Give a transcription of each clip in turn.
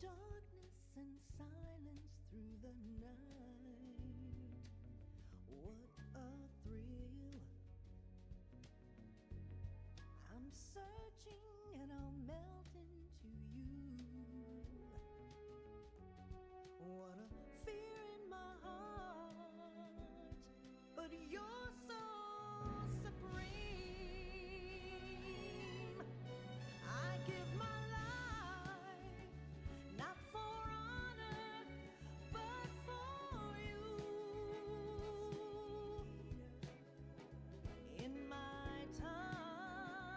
darkness and silence through the night. What a thrill. I'm searching and I'll melt into you. What a fear in my heart, but you're so supreme. I give my life, not for honor, but for you. In my time,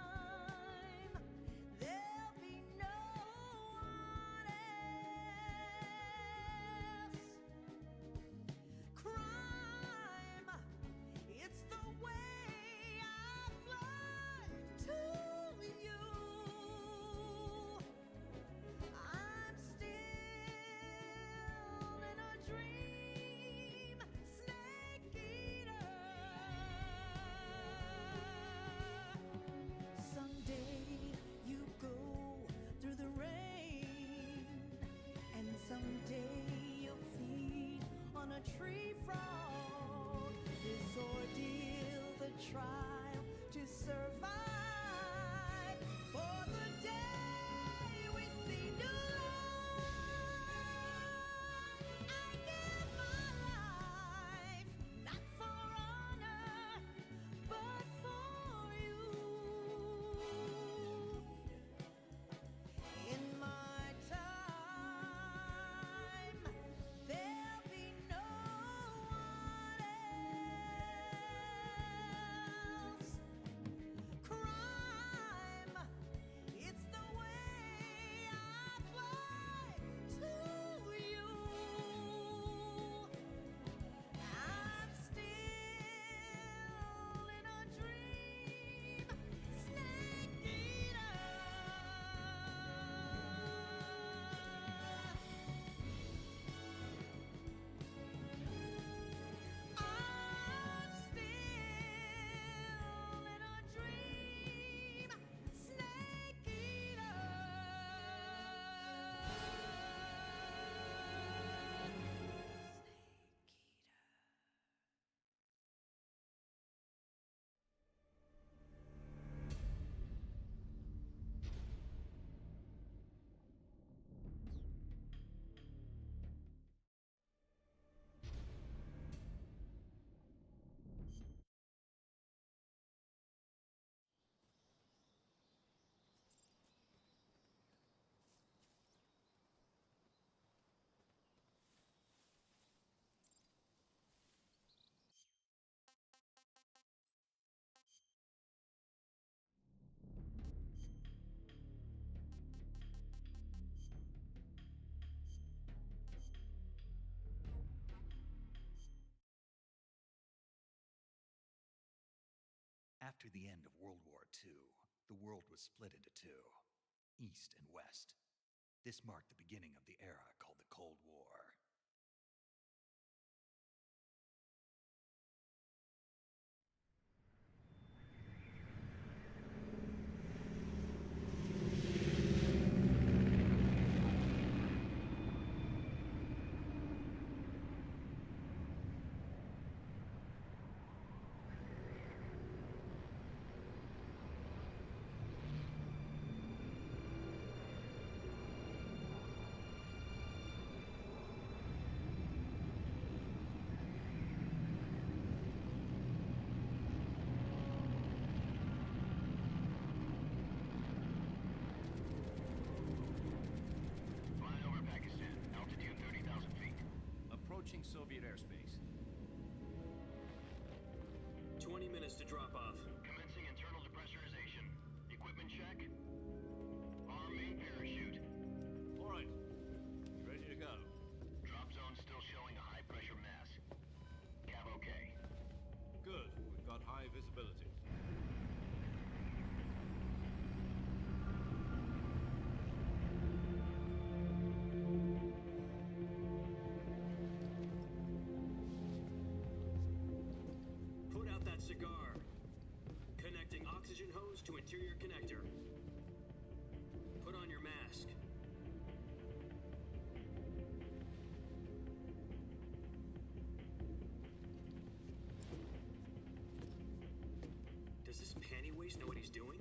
there'll be no one else. Crime, it's the way I fly to you. I'm still in a dream, snake eater. Someday you go through the rain, and someday you'll feed on a tree frog. This ordeal, the trial to survive, for the day we see new light. I give my life, not for honor, but for you. In my time, there'll be no one else. Crime, it's the way I fly to you. I'm still in a dream, snake eater. I'm still in a dream, snake eater. After the end of World War II, the world was split into two, East and West. This marked the beginning of the era called the Cold War. Flying over Pakistan, altitude 30,000 feet. Approaching Soviet airspace. 20 minutes to drop off. Commencing internal depressurization. Equipment check. Arm main parachute. All right. Ready to go. Drop zone still showing a high pressure mass. Cav okay. Good. We've got high visibility. Put out that cigar. Connecting oxygen hose to interior connector. Put on your mask. police know what he's doing?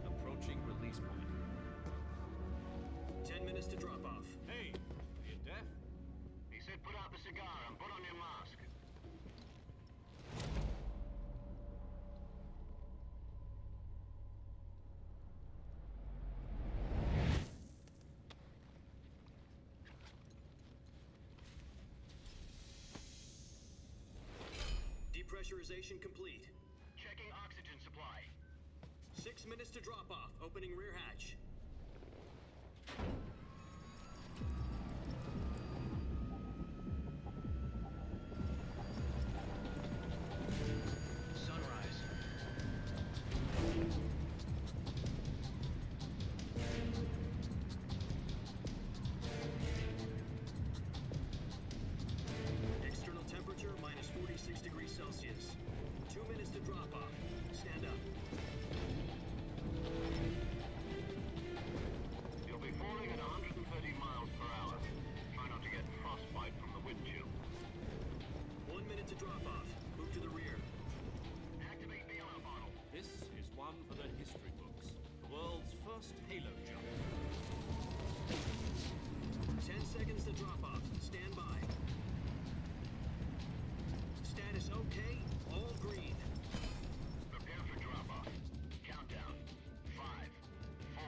Approaching release point. 10 minutes to drop off. Hey, are you deaf? He said put out the cigar and put on your mask. Depressurization complete. Checking oxygen supply. 6 minutes to drop off. Opening rear hatch. Sunrise. External temperature minus 46 degrees Celsius. 2 minutes to drop off. Stand up. You'll be falling at 130 miles per hour. Try not to get frostbite from the wind chill. 1 minute to drop off. Move to the rear. Activate the alarm bottle. This is one for the history books. The world's first halo jump. 10 seconds to drop off. Stand by. Status okay. All green. Prepare for drop-off. Countdown. 5, 4,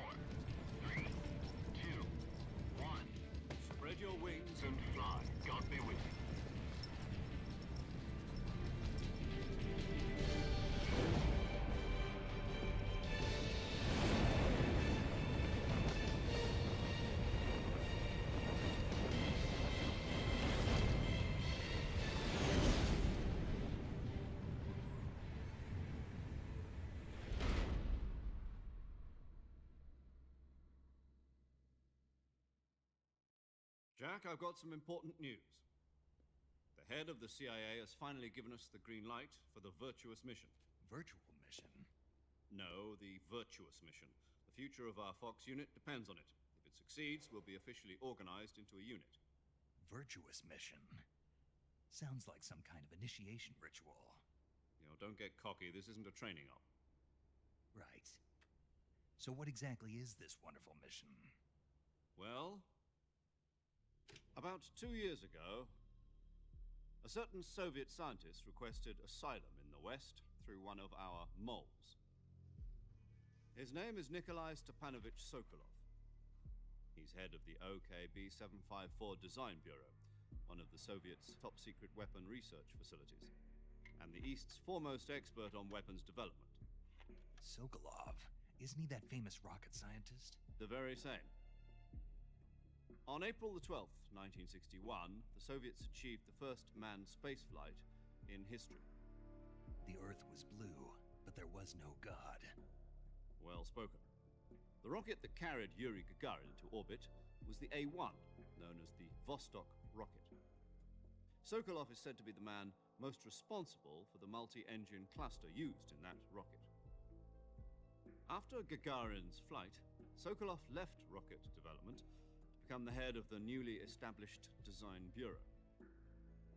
3, 2, 1. Spread your wings And fly. God be with you. Jack, I've got some important news. The head of the CIA has finally given us the green light for the virtuous mission. Virtual mission? No, the virtuous mission. The future of our Fox unit depends on it. If it succeeds, we'll be officially organized into a unit. Virtuous mission? Sounds like some kind of initiation ritual. You know, don't get cocky. This isn't a training op. Right. So what exactly is this wonderful mission? Well, about 2 years ago, a certain Soviet scientist requested asylum in the West through one of our moles. His name is Nikolai Stepanovich Sokolov. He's head of the OKB 754 Design Bureau, one of the Soviets' top-secret weapon research facilities, and the East's foremost expert on weapons development. Sokolov? Isn't he that famous rocket scientist? The very same. On April the 12th, 1961, the Soviets achieved the first manned spaceflight in history. The Earth was blue, but there was no God. Well spoken. The rocket that carried Yuri Gagarin to orbit was the A-1, known as the Vostok rocket. Sokolov is said to be the man most responsible for the multi-engine cluster used in that rocket. After Gagarin's flight, Sokolov left rocket development to become the head of the newly established Design Bureau.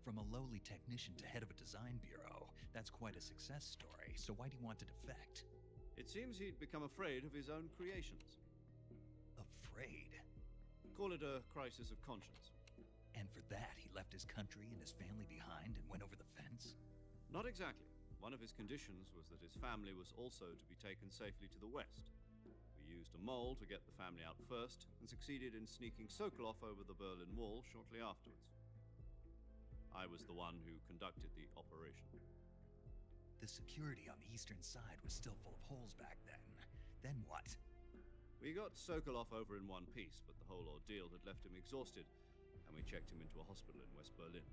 From a lowly technician to head of a design bureau, that's quite a success story, so why'd he want to defect? It seems he'd become afraid of his own creations. Afraid? Call it a crisis of conscience. And for that, he left his country and his family behind and went over the fence? Not exactly. One of his conditions was that his family was also to be taken safely to the west. We used a mole to get the family out first, and succeeded in sneaking Sokolov over the Berlin Wall shortly afterwards. I was the one who conducted the operation. The security on the eastern side was still full of holes back then. Then what? We got Sokolov over in one piece, but the whole ordeal had left him exhausted, and we checked him into a hospital in West Berlin.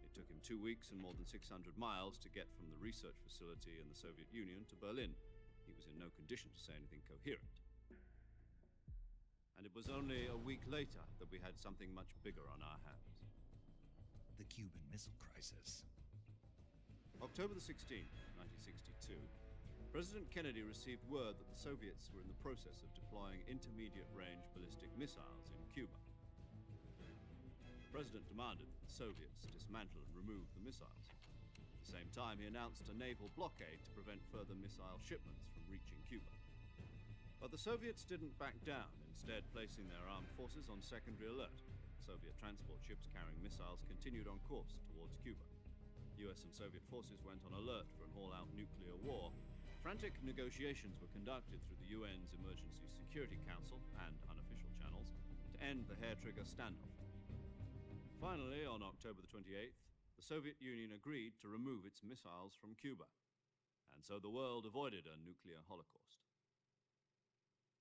It took him 2 weeks and more than 600 miles to get from the research facility in the Soviet Union to Berlin. He was in no condition to say anything coherent. And it was only a week later that we had something much bigger on our hands. The Cuban Missile Crisis. October the 16th, 1962, President Kennedy received word that the Soviets were in the process of deploying intermediate-range ballistic missiles in Cuba. The President demanded that the Soviets dismantle and remove the missiles. At the same time, he announced a naval blockade to prevent further missile shipments from reaching Cuba. But the Soviets didn't back down, instead placing their armed forces on secondary alert. Soviet transport ships carrying missiles continued on course towards Cuba. US and Soviet forces went on alert for an all-out nuclear war. Frantic negotiations were conducted through the UN's Emergency Security Council and unofficial channels to end the hair-trigger standoff. Finally, on October the 28th, the Soviet Union agreed to remove its missiles from Cuba, and so the world avoided a nuclear holocaust.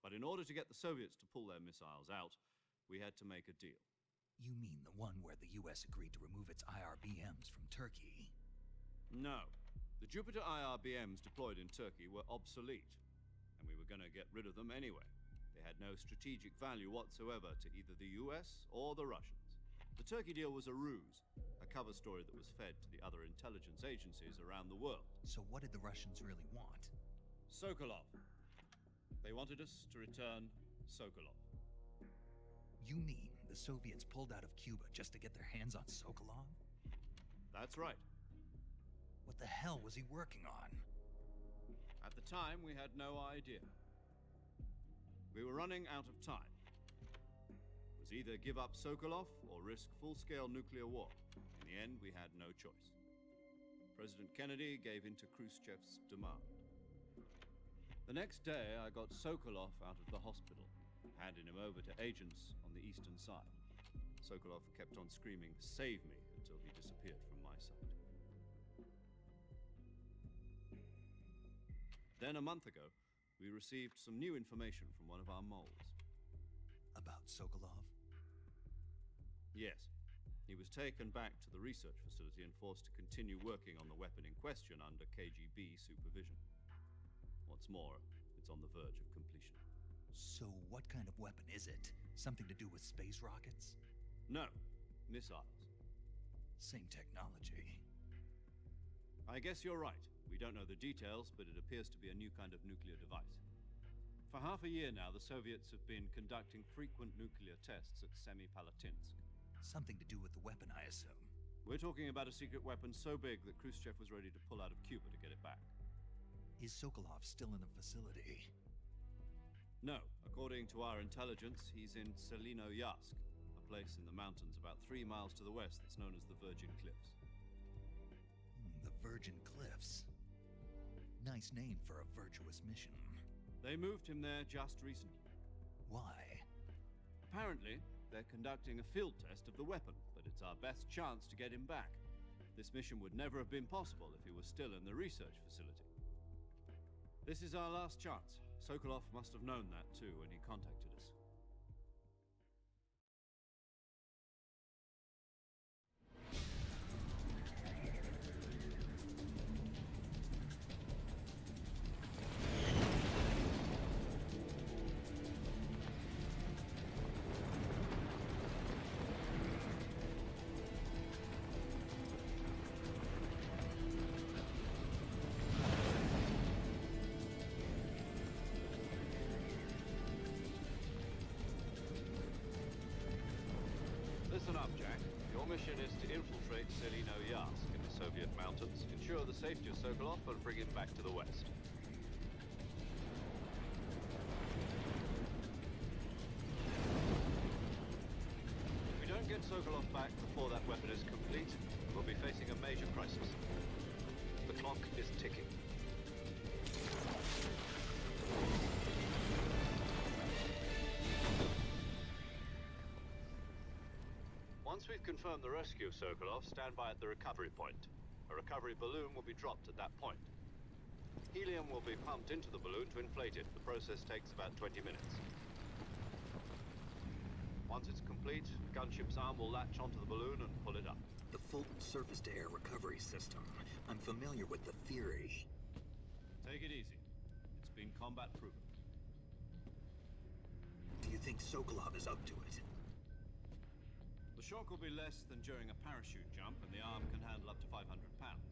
But in order to get the Soviets to pull their missiles out, we had to make a deal. You mean the one where the US agreed to remove its IRBMs from Turkey? No. The Jupiter IRBMs deployed in Turkey were obsolete, and we were going to get rid of them anyway. They had no strategic value whatsoever to either the US or the Russians. The Turkey deal was a ruse, a cover story that was fed to the other intelligence agencies around the world. So what did the Russians really want? Sokolov. They wanted us to return Sokolov. You mean the Soviets pulled out of Cuba just to get their hands on Sokolov? That's right. What the hell was he working on? At the time, we had no idea. We were running out of time. It was either give up Sokolov or risk full-scale nuclear war. In the end, we had no choice. President Kennedy gave in to Khrushchev's demand. The next day, I got Sokolov out of the hospital, handing him over to agents on the eastern side. Sokolov kept on screaming, "Save me," until he disappeared from my sight. Then a month ago, we received some new information from one of our moles. About Sokolov? Yes. He was taken back to the research facility and forced to continue working on the weapon in question under KGB supervision. What's more, it's on the verge of completion. So what kind of weapon is it? Something to do with space rockets? No, missiles. Same technology. I guess you're right. We don't know the details, but it appears to be a new kind of nuclear device. For half a year now, the Soviets have been conducting frequent nuclear tests at Semipalatinsk. Something to do with the weapon, I assume. We're talking about a secret weapon so big that Khrushchev was ready to pull out of Cuba to get it back. Is Sokolov still in the facility? No. According to our intelligence, he's in Selino-Yarsk, a place in the mountains about 3 miles to the west that's known as the Virgin Cliffs. The Virgin Cliffs. Nice name for a virtuous mission. They moved him there just recently. Why? Apparently, they're conducting a field test of the weapon, but it's our best chance to get him back. This mission would never have been possible if he was still in the research facility. This is our last chance. Sokolov must have known that too when he contacted us. Listen up, Jack. Your mission is to infiltrate Selino-Yarsk in the Soviet mountains, ensure the safety of Sokolov, and bring him back to the west. If we don't get Sokolov back before that weapon is complete, we'll be facing a major crisis. The clock is ticking. Once we've confirmed the rescue of Sokolov, stand by at the recovery point. A recovery balloon will be dropped at that point. Helium will be pumped into the balloon to inflate it. The process takes about 20 minutes. Once it's complete, the gunship's arm will latch onto the balloon and pull it up. The Fulton surface-to-air recovery system. I'm familiar with the theory. Take it easy. It's been combat proven. Do you think Sokolov is up to it? The shock will be less than during a parachute jump, and the arm can handle up to 500 pounds.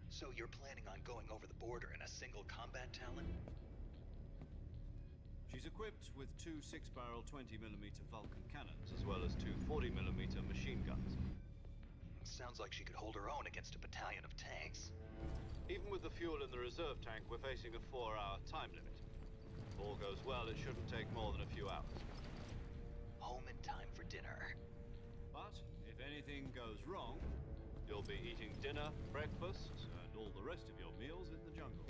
So you're planning on going over the border in a single combat Talon? She's equipped with two 6-barrel 20mm Vulcan cannons, as well as two 40mm machine guns. Sounds like she could hold her own against a battalion of tanks. Even with the fuel in the reserve tank, we're facing a 4-hour time limit. If all goes well, it shouldn't take more than a few hours. Home in time for dinner. But if anything goes wrong, you'll be eating dinner, breakfast, and all the rest of your meals in the jungle.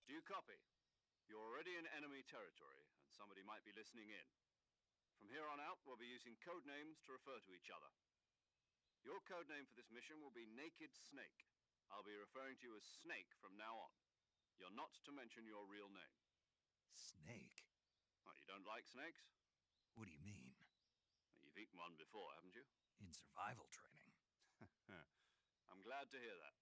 Do you copy? You're already in enemy territory, and somebody might be listening in. From here on out, we'll be using code names to refer to each other. Your code name for this mission will be Naked Snake. I'll be referring to you as Snake from now on. You're not to mention your real name. Snake? Oh, you don't like snakes? What do you mean? You've eaten one before, haven't you? In survival training. I'm glad to hear that.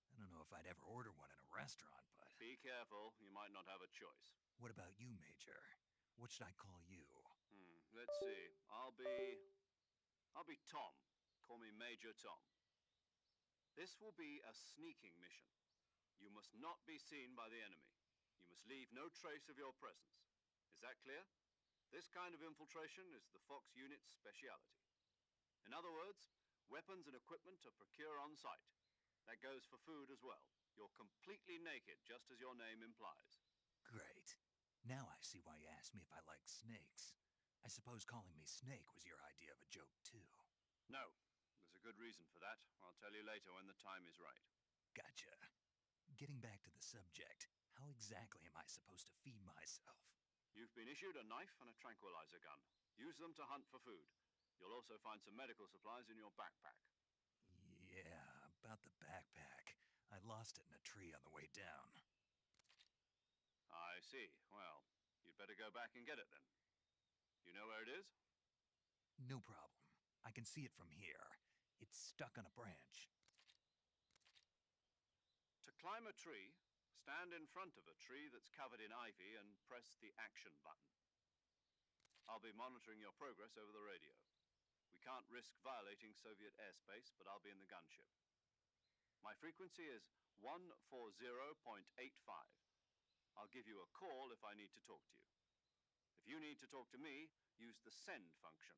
I don't know if I'd ever order one in a restaurant, but... Be careful, you might not have a choice. What about you, Major? What should I call you? Let's see. I'll be Tom. Call me Major Tom. This will be a sneaking mission. You must not be seen by the enemy. You must leave no trace of your presence. Is that clear? This kind of infiltration is the Fox unit's speciality. In other words, weapons and equipment are procured on site. That goes for food as well. You're completely naked, just as your name implies. Great. Now I see why you asked me if I like snakes. I suppose calling me Snake was your idea of a joke, too. No. There's a good reason for that. I'll tell you later when the time is right. Gotcha. Getting back to the subject, how exactly am I supposed to feed myself? You've been issued a knife and a tranquilizer gun. Use them to hunt for food. You'll also find some medical supplies in your backpack. Yeah, about the backpack. I lost it in a tree on the way down. I see. Well, you'd better go back and get it then. You know where it is? No problem. I can see it from here. It's stuck on a branch. To climb a tree, stand in front of a tree that's covered in ivy and press the action button. I'll be monitoring your progress over the radio. We can't risk violating Soviet airspace, but I'll be in the gunship. My frequency is 140.85. I'll give you a call if I need to talk to you. If you need to talk to me, use the send function.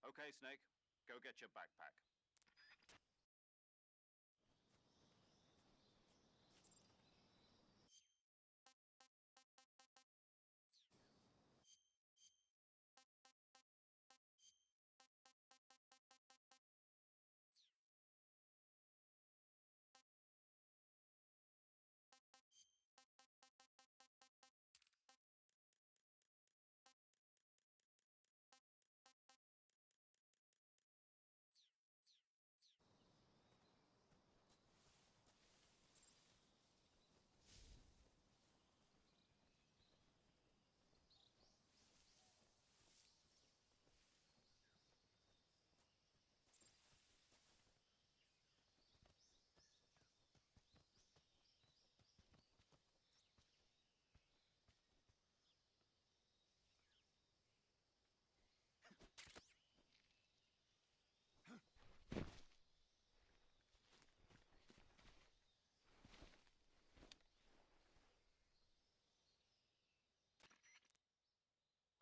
Okay, Snake, go get your backpack.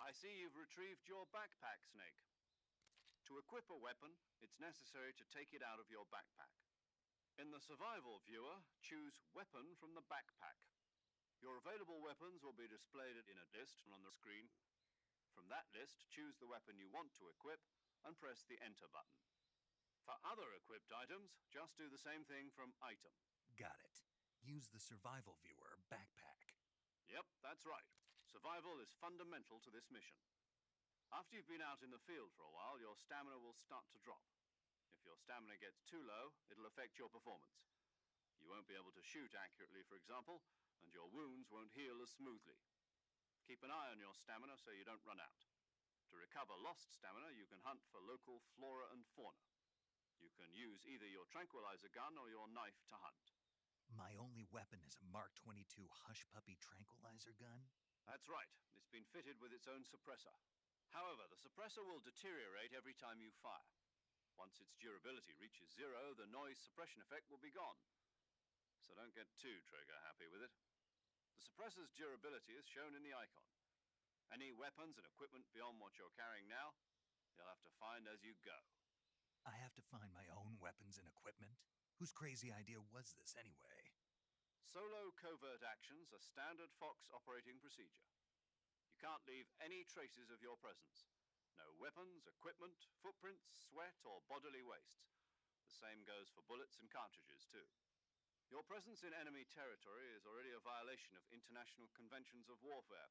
I see you've retrieved your backpack, Snake. To equip a weapon, it's necessary to take it out of your backpack. In the survival viewer, choose Weapon from the backpack. Your available weapons will be displayed in a list on the screen. From that list, choose the weapon you want to equip and press the Enter button. For other equipped items, just do the same thing from Item. Got it. Use the survival viewer backpack. Yep, that's right. Survival is fundamental to this mission. After you've been out in the field for a while, your stamina will start to drop. If your stamina gets too low, it'll affect your performance. You won't be able to shoot accurately, for example, and your wounds won't heal as smoothly. Keep an eye on your stamina so you don't run out. To recover lost stamina, you can hunt for local flora and fauna. You can use either your tranquilizer gun or your knife to hunt. My only weapon is a Mark 22 Hush Puppy tranquilizer gun? That's right. It's been fitted with its own suppressor. However, the suppressor will deteriorate every time you fire. Once its durability reaches 0, the noise suppression effect will be gone. So don't get too trigger-happy with it. The suppressor's durability is shown in the icon. Any weapons and equipment beyond what you're carrying now, you'll have to find as you go. I have to find my own weapons and equipment? Whose crazy idea was this anyway? Solo covert actions are standard Fox operating procedure. You can't leave any traces of your presence. No weapons, equipment, footprints, sweat, or bodily wastes. The same goes for bullets and cartridges, too. Your presence in enemy territory is already a violation of international conventions of warfare.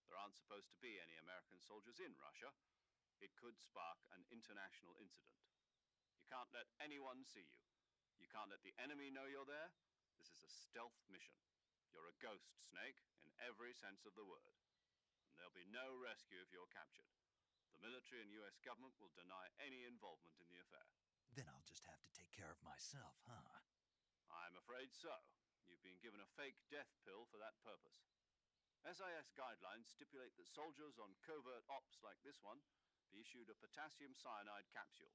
There aren't supposed to be any American soldiers in Russia. It could spark an international incident. You can't let anyone see you. You can't let the enemy know you're there. This is a stealth mission. You're a ghost, Snake, in every sense of the word. And there'll be no rescue if you're captured. The military and US government will deny any involvement in the affair. Then I'll just have to take care of myself, huh? I'm afraid so. You've been given a fake death pill for that purpose. SIS guidelines stipulate that soldiers on covert ops like this one be issued a potassium cyanide capsule.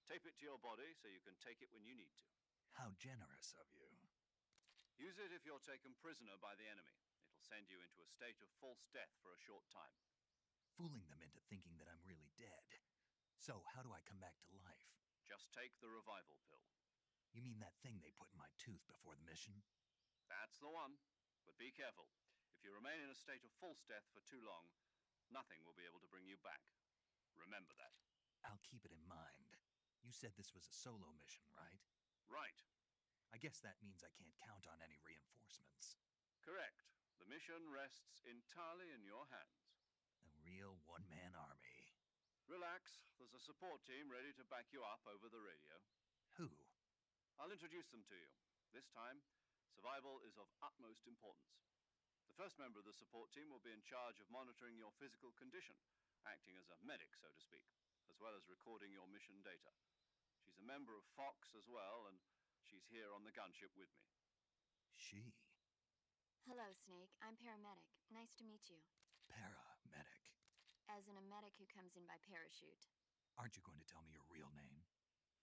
Tape it to your body so you can take it when you need to. How generous of you. Use it if you're taken prisoner by the enemy. It'll send you into a state of false death for a short time. Fooling them into thinking that I'm really dead. So how do I come back to life? Just take the revival pill. You mean that thing they put in my tooth before the mission? That's the one. But be careful. If you remain in a state of false death for too long, nothing will be able to bring you back. Remember that. I'll keep it in mind. You said this was a solo mission, right? Right. I guess that means I can't count on any reinforcements. Correct. The mission rests entirely in your hands. A real one-man army. Relax. There's a support team ready to back you up over the radio. Who? I'll introduce them to you. This time, survival is of utmost importance. The first member of the support team will be in charge of monitoring your physical condition, acting as a medic, so to speak, as well as recording your mission data. She's a member of Fox as well, and she's here on the gunship with me. She? Hello, Snake. I'm paramedic. Nice to meet you. Paramedic. As in a medic who comes in by parachute. Aren't you going to tell me your real name?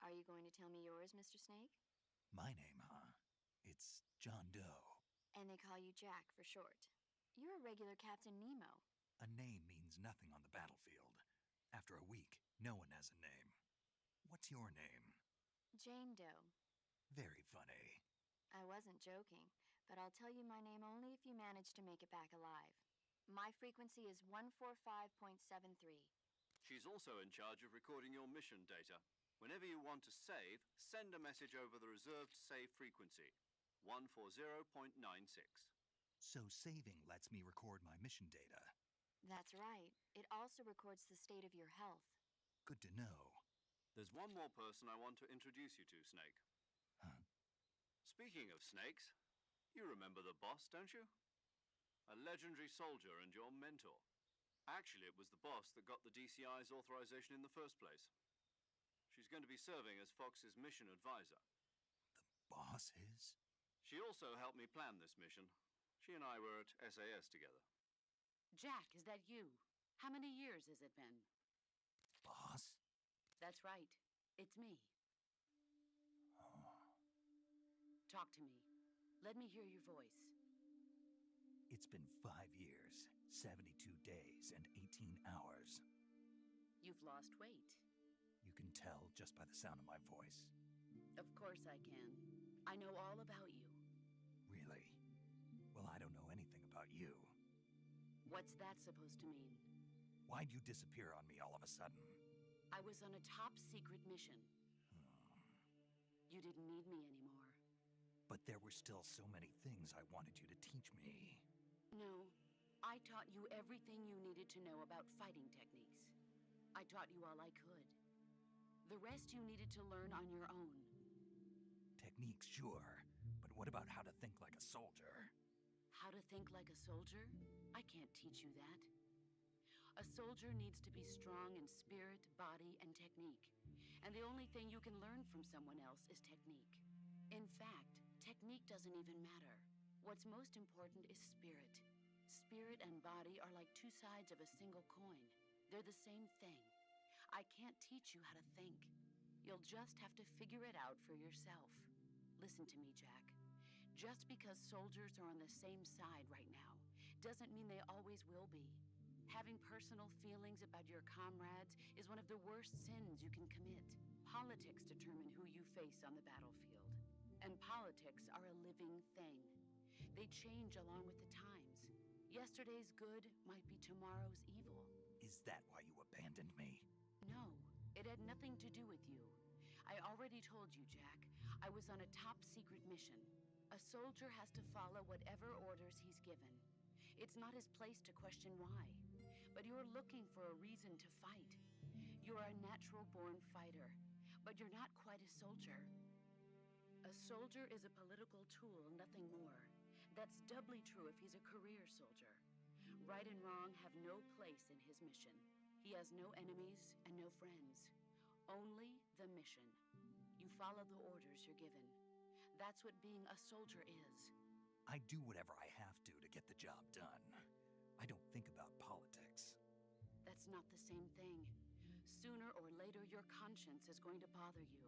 Are you going to tell me yours, Mr. Snake? My name, huh? It's John Doe. And they call you Jack for short. You're a regular Captain Nemo. A name means nothing on the battlefield. After a week, no one has a name. What's your name? Jane Doe. Very funny. I wasn't joking, but I'll tell you my name only if you manage to make it back alive. My frequency is 145.73. She's also in charge of recording your mission data. Whenever you want to save, send a message over the reserved save frequency, 140.96. So saving lets me record my mission data. That's right. It also records the state of your health. Good to know. There's one more person I want to introduce you to, Snake. Huh? Speaking of snakes, you remember the boss, don't you? A legendary soldier and your mentor. Actually, it was the boss that got the DCI's authorization in the first place. She's going to be serving as Fox's mission advisor. The boss is? She also helped me plan this mission. She and I were at SAS together. Jack, is that you? How many years has it been? Boss? That's right. It's me. Oh. Talk to me. Let me hear your voice. It's been 5 years, 72 days, and 18 hours. You've lost weight. You can tell just by the sound of my voice. Of course I can. I know all about you. Really? Well, I don't know anything about you. What's that supposed to mean? Why'd you disappear on me all of a sudden? I was on a top-secret mission. You didn't need me anymore. But there were still so many things I wanted you to teach me. No, I taught you everything you needed to know about fighting techniques. I taught you all I could. The rest you needed to learn on your own. Techniques, sure. But what about how to think like a soldier? How to think like a soldier? I can't teach you that. A soldier needs to be strong in spirit, body, and technique. And the only thing you can learn from someone else is technique. In fact, technique doesn't even matter. What's most important is spirit. Spirit and body are like two sides of a single coin. They're the same thing. I can't teach you how to think. You'll just have to figure it out for yourself. Listen to me, Jack. Just because soldiers are on the same side right now doesn't mean they always will be. Having personal feelings about your comrades is one of the worst sins you can commit. Politics determine who you face on the battlefield. And politics are a living thing. They change along with the times. Yesterday's good might be tomorrow's evil. Is that why you abandoned me? No, it had nothing to do with you. I already told you, Jack. I was on a top-secret mission. A soldier has to follow whatever orders he's given. It's not his place to question why. But you're looking for a reason to fight. You're a natural-born fighter, but you're not quite a soldier. A soldier is a political tool, nothing more. That's doubly true if he's a career soldier. Right and wrong have no place in his mission. He has no enemies and no friends. Only the mission. You follow the orders you're given. That's what being a soldier is. I do whatever I have to get the job done. I don't think about politics. That's not the same thing. Sooner or later, your conscience is going to bother you.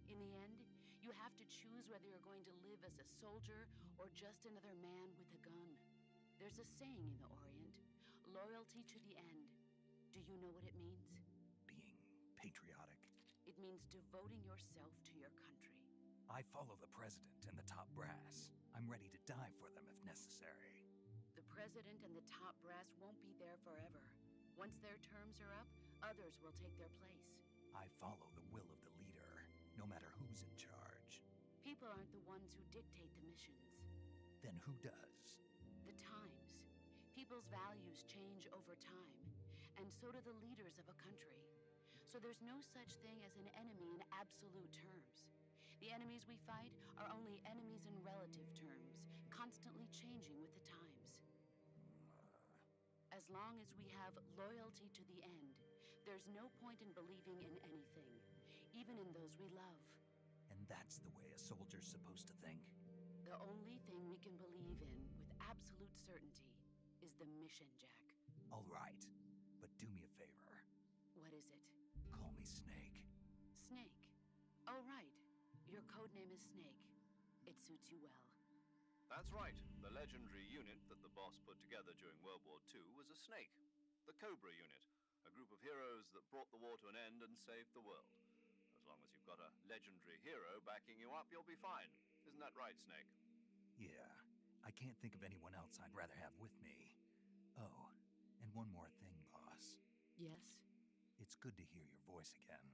In the end, you have to choose whether you're going to live as a soldier or just another man with a gun. There's a saying in the Orient, loyalty to the end. Do you know what it means? Being patriotic. It means devoting yourself to your country. I follow the president and the top brass. I'm ready to die for them if necessary. The president and the top brass won't be there forever. Once their terms are up, others will take their place. I follow the will of the leader, no matter who's in charge. People aren't the ones who dictate the missions. Then who does? The times. People's values change over time, and so do the leaders of a country. So there's no such thing as an enemy in absolute terms. The enemies we fight are only enemies in relative terms, constantly changing with the times. As long as we have loyalty to the end, there's no point in believing in anything, even in those we love. And that's the way a soldier's supposed to think? The only thing we can believe in with absolute certainty is the mission, Jack. All right, but do me a favor. What is it? Call me Snake. Snake. Oh, right. Your codename is Snake. It suits you well. That's right. The legendary unit that the boss put together during World War II was a snake. The Cobra unit, a group of heroes that brought the war to an end and saved the world. As long as you've got a legendary hero backing you up, you'll be fine. Isn't that right, Snake? Yeah, I can't think of anyone else I'd rather have with me. Oh, and one more thing, boss. Yes? It's good to hear your voice again.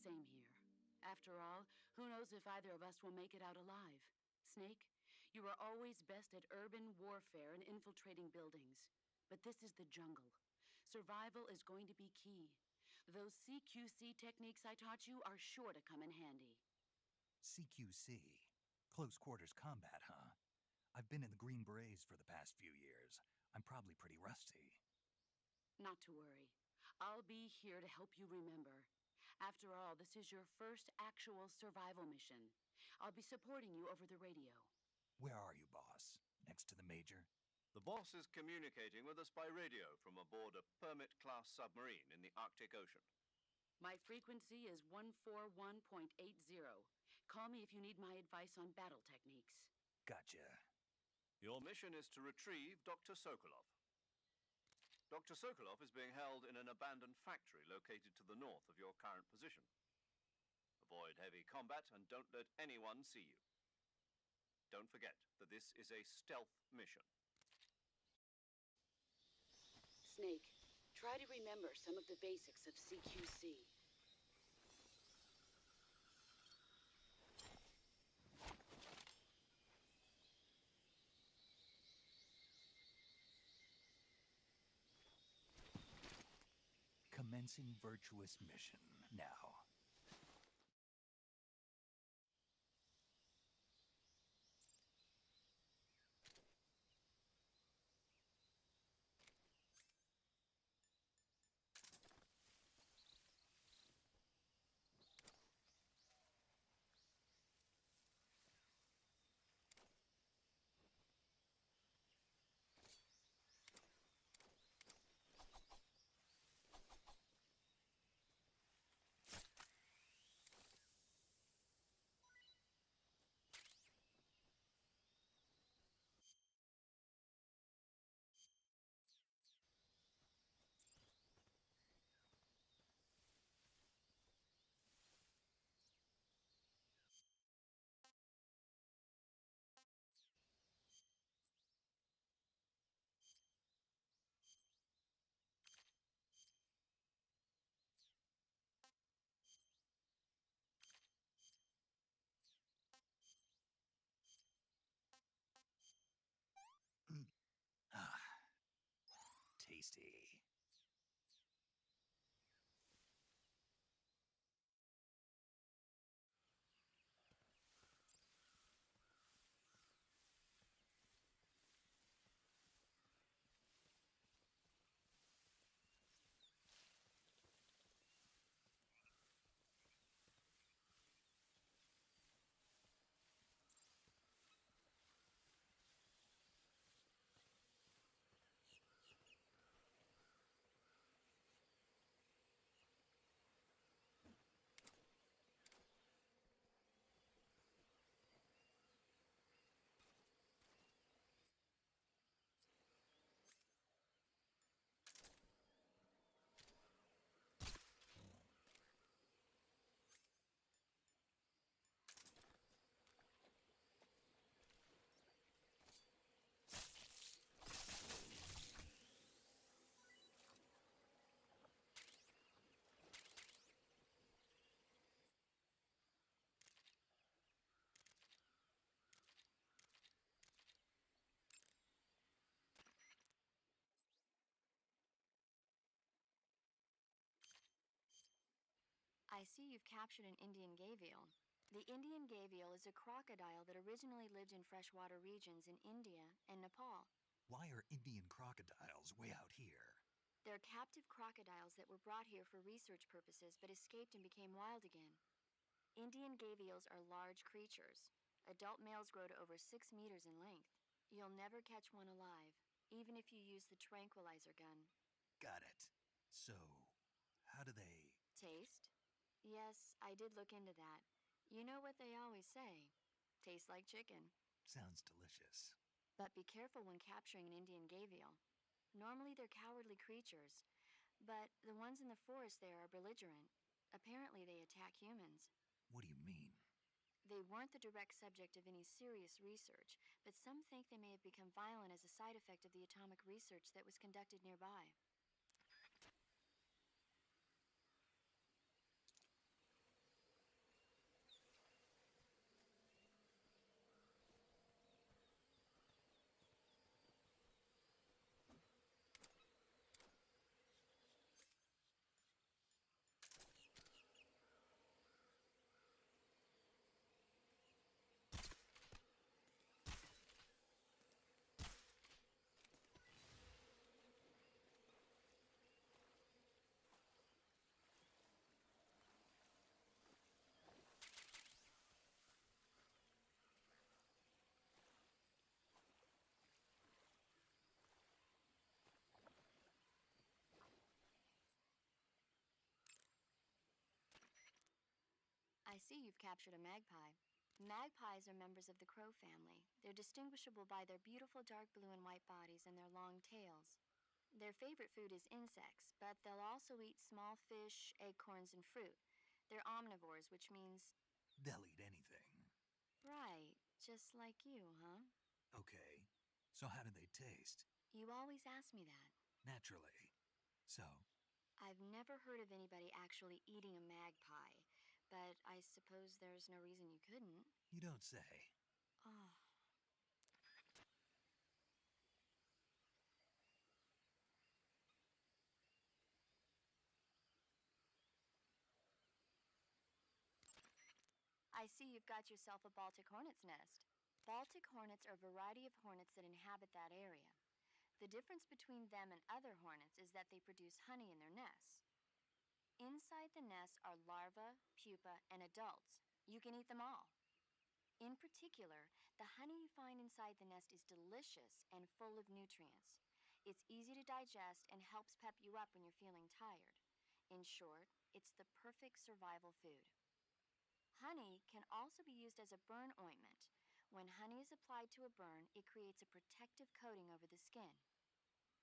Same here. After all, who knows if either of us will make it out alive? Snake, you are always best at urban warfare and infiltrating buildings. But this is the jungle. Survival is going to be key. Those CQC techniques I taught you are sure to come in handy. CQC? Close quarters combat, huh? I've been in the Green Berets for the past few years. I'm probably pretty rusty. Not to worry. I'll be here to help you remember. After all, this is your first actual survival mission. I'll be supporting you over the radio. Where are you, boss? Next to the major? The boss is communicating with us by radio from aboard a Permit-class submarine in the Arctic Ocean. My frequency is 141.80. Call me if you need my advice on battle techniques. Gotcha. Your mission is to retrieve Dr. Sokolov. Dr. Sokolov is being held in an abandoned factory located to the north of your current position. Avoid heavy combat and don't let anyone see you. Don't forget that this is a stealth mission. Snake, try to remember some of the basics of CQC. Commencing virtuous mission now. Tasty. I see you've captured an Indian gavial. The Indian gavial is a crocodile that originally lived in freshwater regions in India and Nepal. Why are Indian crocodiles way out here? They're captive crocodiles that were brought here for research purposes but escaped and became wild again. Indian gavials are large creatures. Adult males grow to over 6 meters in length. You'll never catch one alive, even if you use the tranquilizer gun. Got it. So, how do they... Taste? Yes, I did look into that. You know what they always say. Tastes like chicken. Sounds delicious. But be careful when capturing an Indian gavial. Normally they're cowardly creatures, but the ones in the forest there are belligerent. Apparently they attack humans. What do you mean? They weren't the direct subject of any serious research, but some think they may have become violent as a side effect of the atomic research that was conducted nearby. I see you've captured a magpie. Magpies are members of the crow family. They're distinguishable by their beautiful dark blue and white bodies and their long tails. Their favorite food is insects, but they'll also eat small fish, acorns, and fruit. They're omnivores, which means... They'll eat anything. Right, just like you, huh? Okay. So how do they taste? You always ask me that. Naturally. So? I've never heard of anybody actually eating a magpie, but I suppose there's no reason you couldn't. You don't say. Oh. I see you've got yourself a Baltic hornet's nest. Baltic hornets are a variety of hornets that inhabit that area. The difference between them and other hornets is that they produce honey in their nests. Inside the nests are larvae, pupa, and adults. You can eat them all. In particular, the honey you find inside the nest is delicious and full of nutrients. It's easy to digest and helps pep you up when you're feeling tired. In short, it's the perfect survival food. Honey can also be used as a burn ointment. When honey is applied to a burn, it creates a protective coating over the skin.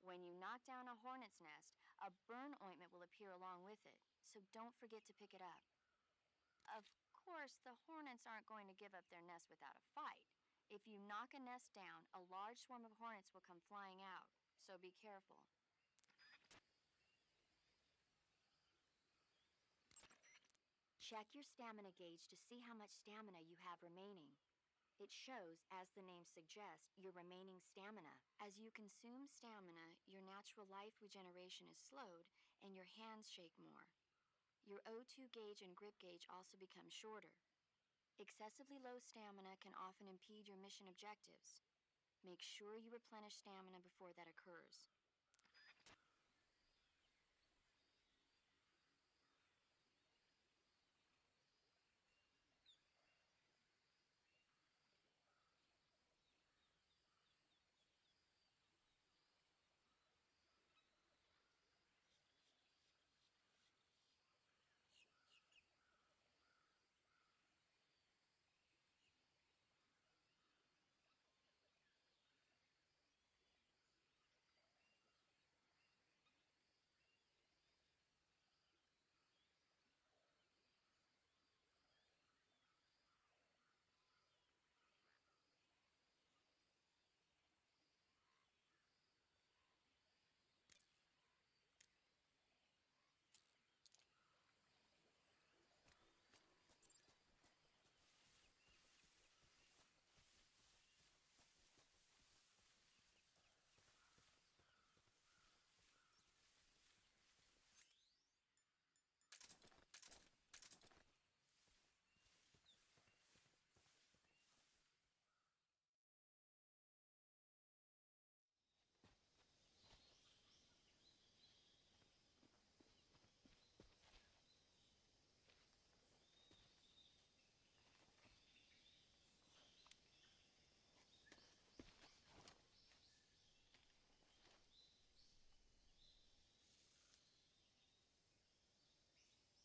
When you knock down a hornet's nest, a burn ointment will appear along with it, so don't forget to pick it up. Of course, the hornets aren't going to give up their nest without a fight. If you knock a nest down, a large swarm of hornets will come flying out, so be careful. Check your stamina gauge to see how much stamina you have remaining. It shows, as the name suggests, your remaining stamina. As you consume stamina, your natural life regeneration is slowed and your hands shake more. Your O2 gauge and grip gauge also become shorter. Excessively low stamina can often impede your mission objectives. Make sure you replenish stamina before that occurs.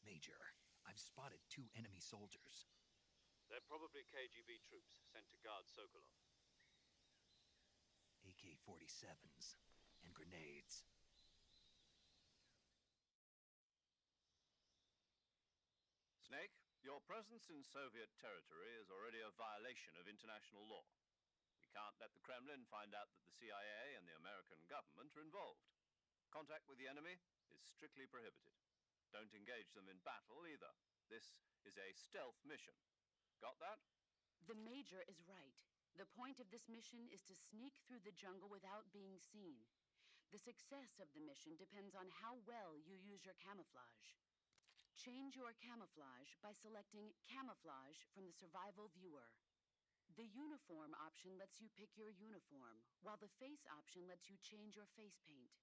Major, I've spotted 2 enemy soldiers. They're probably KGB troops sent to guard Sokolov. AK-47s and grenades. Snake, your presence in Soviet territory is already a violation of international law. We can't let the Kremlin find out that the CIA and the American government are involved. Contact with the enemy is strictly prohibited. Don't engage them in battle either. This is a stealth mission. Got that? The Major is right. The point of this mission is to sneak through the jungle without being seen. The success of the mission depends on how well you use your camouflage. Change your camouflage by selecting Camouflage from the Survival Viewer. The Uniform option lets you pick your uniform, while the Face option lets you change your face paint.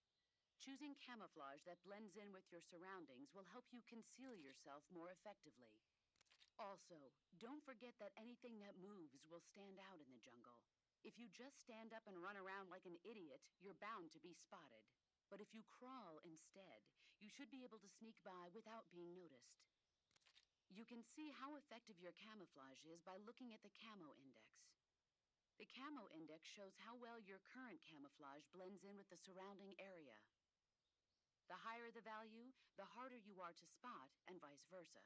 Choosing camouflage that blends in with your surroundings will help you conceal yourself more effectively. Also, don't forget that anything that moves will stand out in the jungle. If you just stand up and run around like an idiot, you're bound to be spotted. But if you crawl instead, you should be able to sneak by without being noticed. You can see how effective your camouflage is by looking at the camo index. The camo index shows how well your current camouflage blends in with the surrounding area. The higher the value, the harder you are to spot, and vice versa.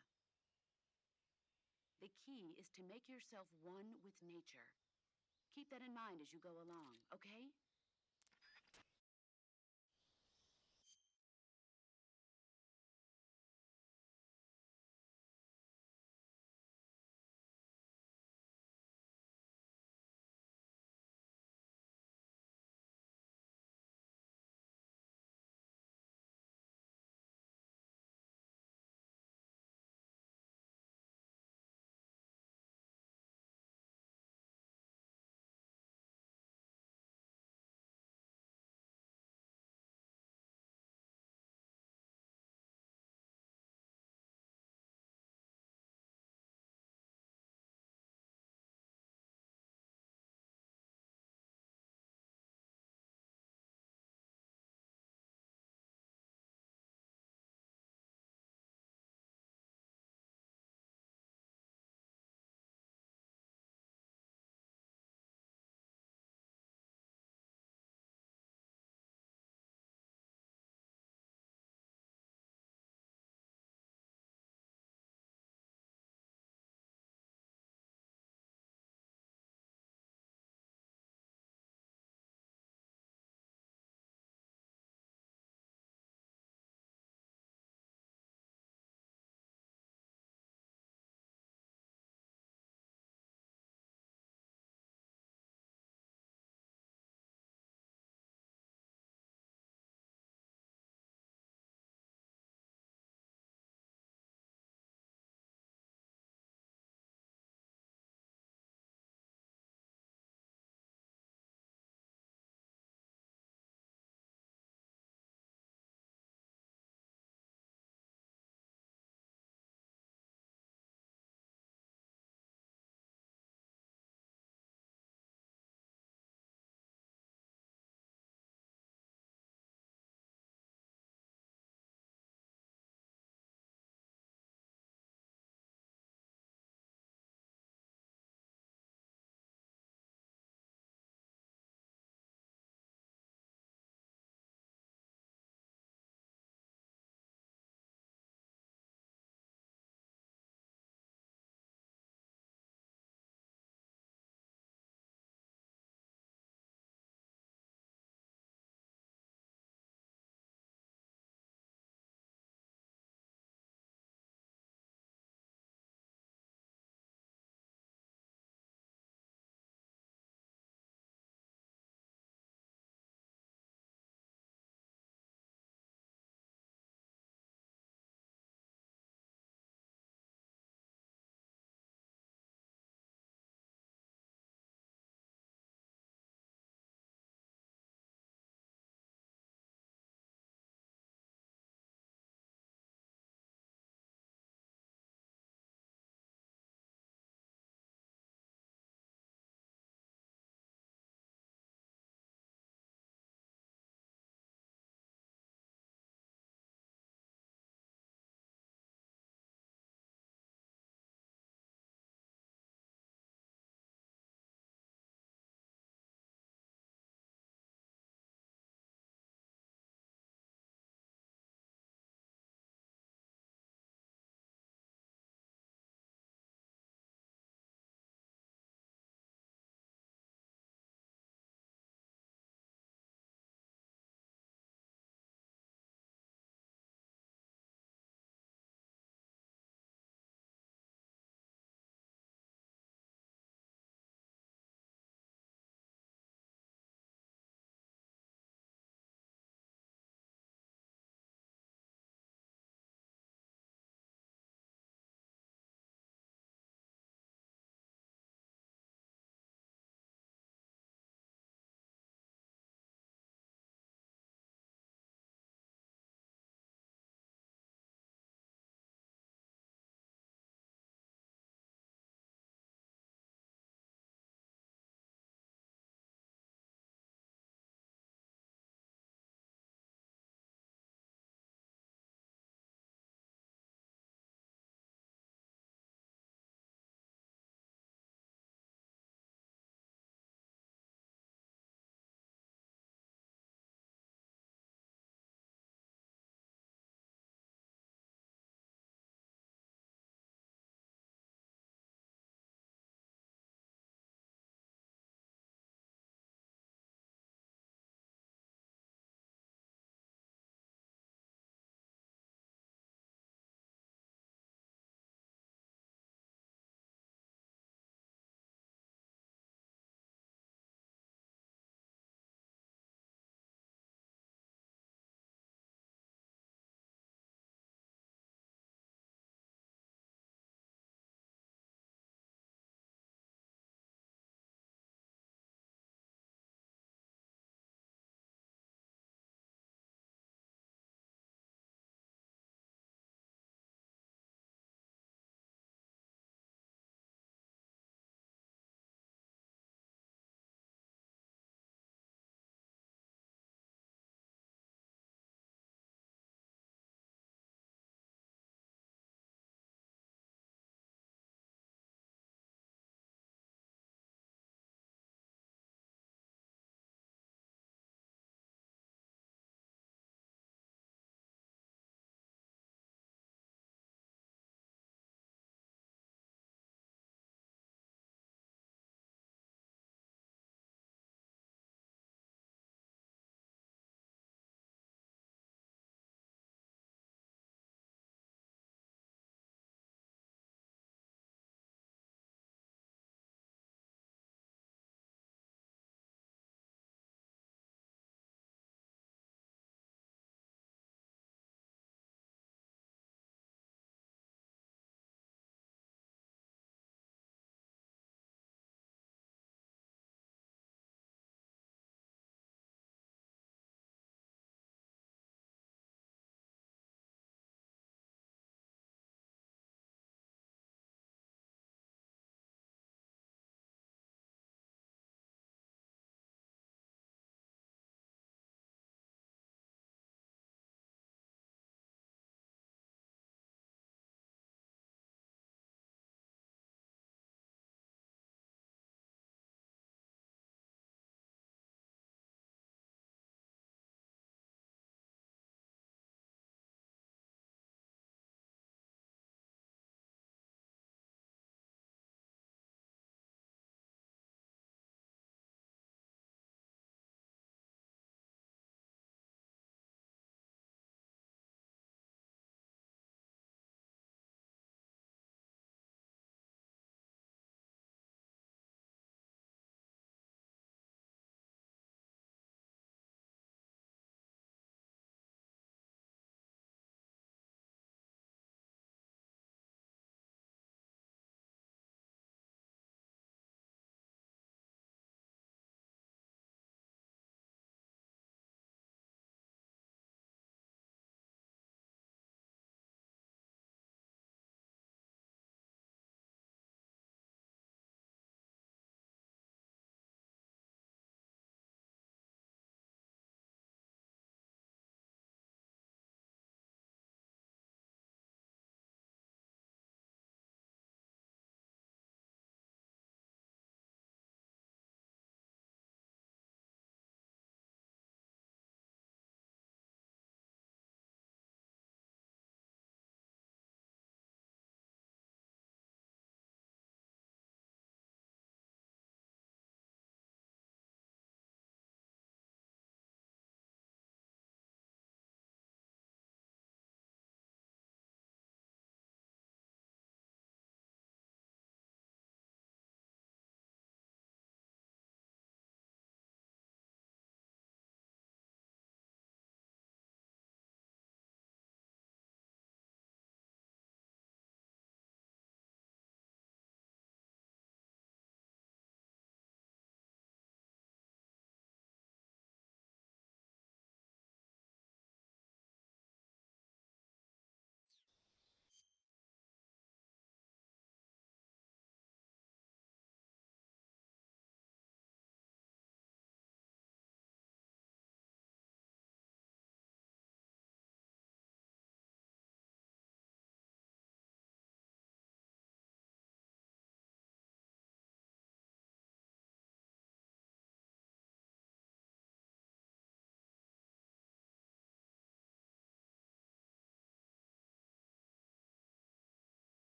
The key is to make yourself one with nature. Keep that in mind as you go along, okay?